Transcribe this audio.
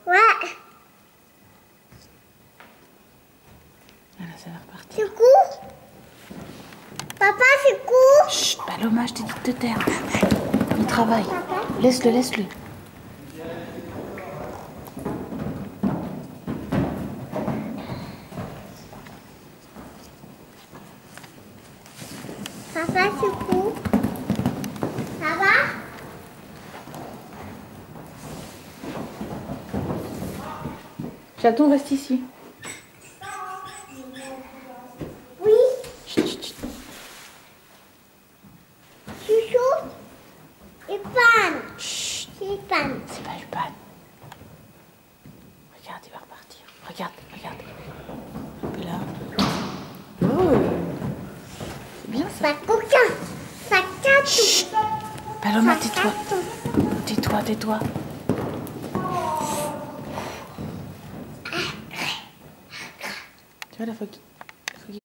Ouais. Voilà, ça va repartir. C'est court. Papa, c'est court. Chut, Paloma, je t'ai dit de te taire. Il travaille. Laisse-le, laisse-le. Papa, c'est court. Ça va? Chaton, reste ici. Oui. Chut, chut, chut. Chouchou. Et panne. Chut, C'est panne. c'est pas une panne. Regarde, il va repartir. Regarde, regarde. Et là. Oh, c'est bien ça. Pas coquin. Pas catou. Paloma, tais-toi. Tais-toi, tais-toi. Tu vois la phoque?